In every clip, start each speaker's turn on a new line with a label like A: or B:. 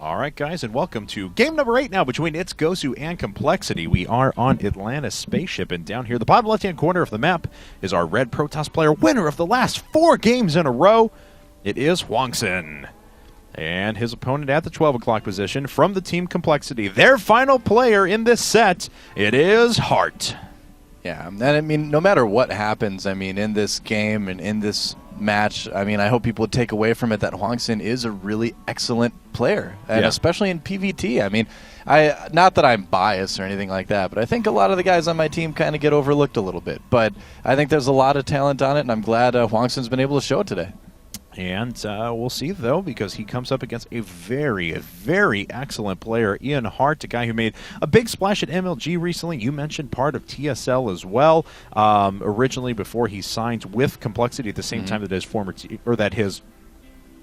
A: All right, guys, and welcome to game number 8 now between It's GoSu and Complexity. We are on Atlantis Spaceship, and down here, the bottom left-hand corner of the map is our red Protoss player, winner of the last 4 games in a row. It is HwangSin. And his opponent at the 12 o'clock position from the team Complexity. Their final player in this set, it is Heart.
B: Yeah, and I mean, no matter what happens, I mean, in this game and in this match, I mean, I hope people would take away from it that HwangSin is a really excellent player, and especially in PvT. I mean, not that I'm biased or anything like that, but I think a lot of the guys on my team kind of get overlooked a little bit. But I think there's a lot of talent on it, and I'm glad HwangSin's been able to show it today.
A: And we'll see, though, because he comes up against a very, very excellent player, Ian Hart, a guy who made a big splash at MLG recently. You mentioned part of TSL as well. Originally, before he signed with Complexity at the same time that his his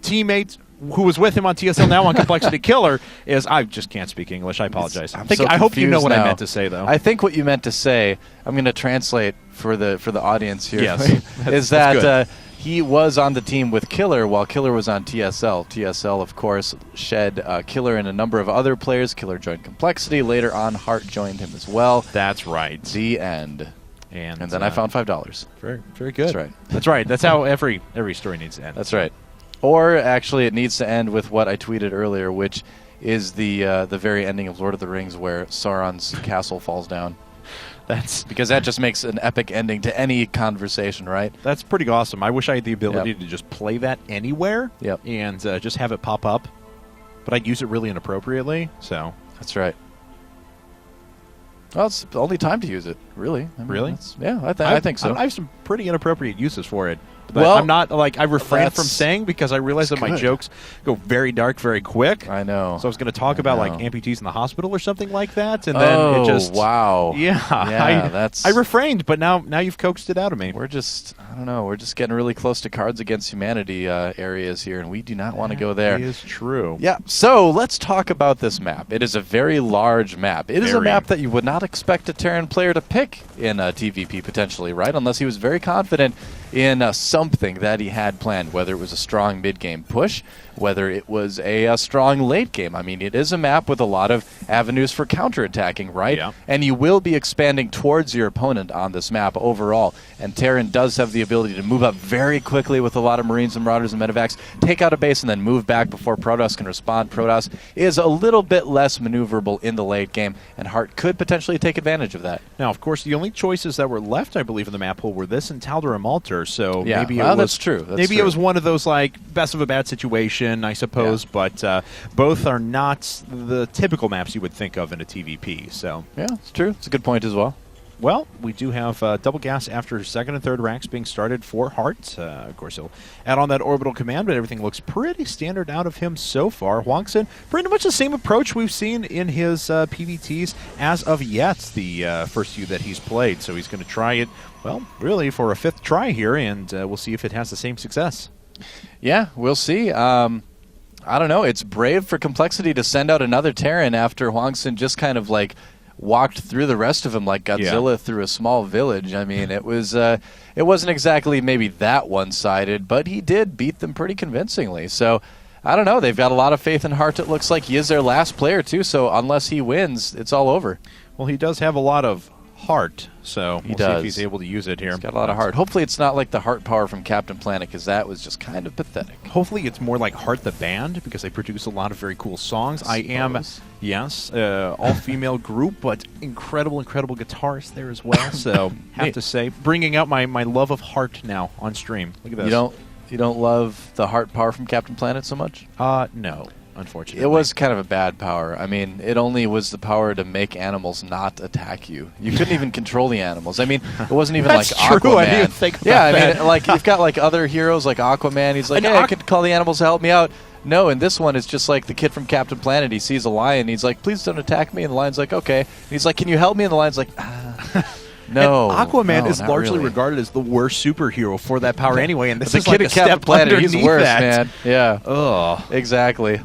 A: teammate who was with him on TSL, now on Complexity Killer, is... I just can't speak English. I apologize. I hope you know what I meant to say, though.
B: I think what you meant to say, I'm going to translate for the audience here,
A: yes,
B: is that... he was on the team with Killer while Killer was on TSL. TSL, of course, shed Killer and a number of other players. Killer joined Complexity. Later on, Heart joined him as well.
A: That's right.
B: The end. And then I found $5.
A: Very, very good.
B: That's right.
A: That's right. That's how every story needs to end.
B: That's right. Or, actually, it needs to end with what I tweeted earlier, which is the very ending of Lord of the Rings where Sauron's castle falls down. Because that just makes an epic ending to any conversation, right?
A: That's pretty awesome. I wish I had the ability to just play that anywhere and just have it pop up. But I'd use it really inappropriately, so...
B: That's right. Well, it's the only time to use it, really. I mean,
A: really?
B: Yeah, I think so.
A: I have some pretty inappropriate uses for it.
B: But
A: I'm not, like, I refrain from saying because I realize that my jokes go very dark very quick.
B: I know.
A: So I was going to talk about, like, amputees in the hospital or something like that, and then it just...
B: wow.
A: Yeah,
B: that's...
A: I refrained, but now you've coaxed it out of me.
B: We're just, I don't know, we're just getting really close to Cards Against Humanity areas here, and we do not want to go there.
A: That is true.
B: Yeah, so let's talk about this map. It is a very large map. It is a map that you would not expect a Terran player to pick in TVP, potentially, right? Unless he was very confident in something that he had planned, whether it was a strong mid-game push, whether it was a strong late game. I mean, it is a map with a lot of avenues for counterattacking, right?
A: Yeah.
B: And you will be expanding towards your opponent on this map overall. And Terran does have the ability to move up very quickly with a lot of Marines and Marauders and Medevacs, take out a base and then move back before Protoss can respond. Protoss is a little bit less maneuverable in the late game, and Heart could potentially take advantage of that.
A: Now, of course, the only choices that were left, I believe, in the map pool were this and Tal'Daram Altar, so maybe it was...
B: that's true.
A: Maybe it was one of those, like, best of a bad situation, I suppose, but both are not the typical maps you would think of in a TVP, so...
B: Yeah, it's true. It's a good point as well.
A: Well, we do have double gas after second and third racks being started for Heart. Of course, he'll add on that orbital command, but everything looks pretty standard out of him so far. HwangSin, pretty much the same approach we've seen in his PVTs as of yet, the first few that he's played. So he's going to try it, well, really for a 5th try here, and we'll see if it has the same success.
B: Yeah, we'll see. I don't know. It's brave for Complexity to send out another Terran after HwangSin just kind of like walked through the rest of them like Godzilla through a small village. I mean, it wasn't exactly maybe that one-sided, but he did beat them pretty convincingly. So, I don't know. They've got a lot of faith in Heart. It looks like he is their last player, too, so unless he wins, it's all over.
A: Well, he does have a lot of heart, so we'll see if he's able to use it here.
B: He's got a lot of heart. Hopefully it's not like the heart power from Captain Planet, because that was just kind of pathetic.
A: Hopefully it's more like Heart the Band, because they produce a lot of very cool songs. I am, yes, all-female group, but incredible guitarists there as well, so have to say, bringing out my love of Heart now on stream. Look at this.
B: You don't love the heart power from Captain Planet so much?
A: No. Unfortunately.
B: It was kind of a bad power. I mean, it only was the power to make animals not attack you. You couldn't even control the animals. I mean, it wasn't even like Aquaman.
A: True. I didn't think about
B: that.
A: I
B: mean, like you've got like other heroes like Aquaman. He's like, hey, I could call the animals to help me out. No, and this one is just like the kid from Captain Planet. He sees a lion. He's like, please don't attack me. And the lion's like, okay. And he's like, can you help me? And the lion's like, no.
A: And Aquaman is largely
B: really
A: regarded as the worst superhero for that power anyway, and this
B: the
A: is
B: kid
A: like a
B: at Captain
A: step
B: Planet. He's worse,
A: that.
B: man. Yeah.
A: Ugh.
B: Exactly.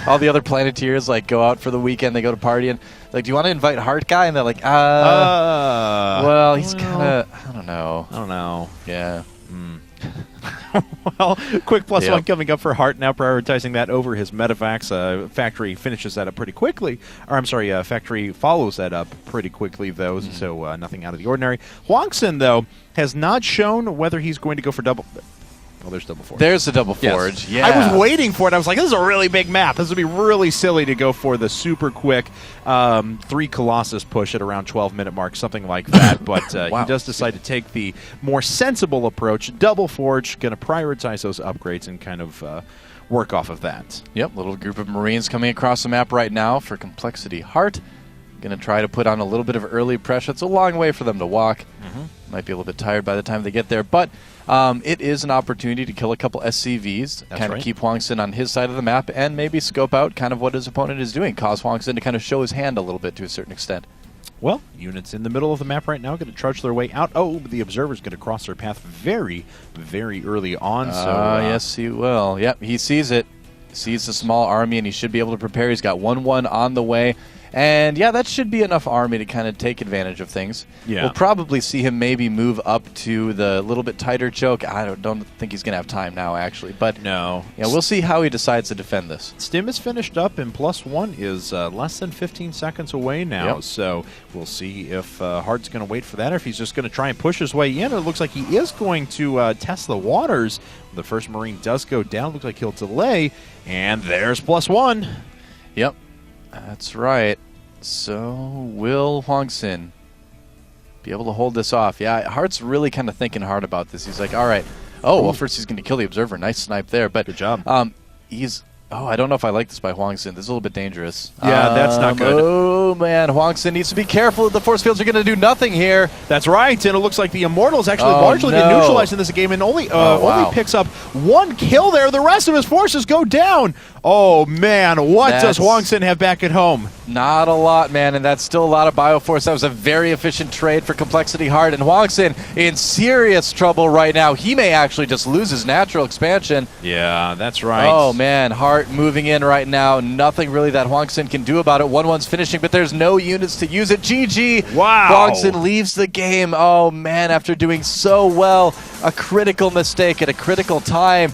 B: All the other Planeteers like go out for the weekend. They go to party and like, do you want to invite Heart Guy? And they're like, well, he's kind of, I don't know.
A: Yeah. Well, quick +1 coming up for Heart, now prioritizing that over his Medivacs. Factory finishes that up pretty quickly. Or, I'm sorry, Factory follows that up pretty quickly, though, so nothing out of the ordinary. HwangSin, though, has not shown whether he's going to go for double... Well, there's double forge.
B: There's the double forge, yeah.
A: I was waiting for it. I was like, this is a really big map. This would be really silly to go for the super quick 3 Colossus push at around 12-minute mark, something like that. But
B: wow.
A: he does decide to take the more sensible approach. Double forge, going to prioritize those upgrades and kind of work off of that.
B: Yep, little group of Marines coming across the map right now for coL.Heart. Going to try to put on a little bit of early pressure. It's a long way for them to walk. Might be a little bit tired by the time they get there, but it is an opportunity to kill a couple SCVs, kind of keep HwangSin on his side of the map, and maybe scope out kind of what his opponent is doing, cause HwangSin to kind of show his hand a little bit to a certain extent.
A: Well, units in the middle of the map right now going to trudge their way out. Oh, but the Observer's going to cross their path very, very early on.
B: Yes, he will. Yep, he sees it. Sees the small army, and he should be able to prepare. He's got 1-1 on the way. And, yeah, that should be enough army to kind of take advantage of things.
A: Yeah.
B: We'll probably see him maybe move up to the little bit tighter choke. I don't think he's going to have time now, actually. But
A: no.
B: Yeah, we'll see how he decides to defend this.
A: Stim is finished up, and +1 is less than 15 seconds away now. So we'll see if Heart's going to wait for that, or if he's just going to try and push his way in. It looks like he is going to test the waters. The first Marine does go down. Looks like he'll delay. And there's +1.
B: Yep. That's right. So, will HwangSin be able to hold this off? Yeah, Heart's really kind of thinking hard about this. He's like, all right. Oh, well, first he's going to kill the Observer. Nice snipe there. But
A: good job.
B: Oh, I don't know if I like this by HwangSin. This is a little bit dangerous.
A: Yeah, that's not good.
B: Oh, man. HwangSin needs to be careful. The force fields are going to do nothing here.
A: That's right. And it looks like the Immortal's actually largely been neutralized in this game and only picks up 1 kill there. The rest of his forces go down. Oh, man. What does HwangSin have back at home?
B: Not a lot, man, and that's still a lot of Bioforce. That was a very efficient trade for coL.Heart, and HwangSin in serious trouble right now. He may actually just lose his natural expansion.
A: Yeah, that's right.
B: Oh, man, Heart moving in right now. Nothing really that HwangSin can do about it. 1-1's finishing, but there's no units to use it. GG.
A: Wow.
B: HwangSin leaves the game. Oh, man, after doing so well. A critical mistake at a critical time.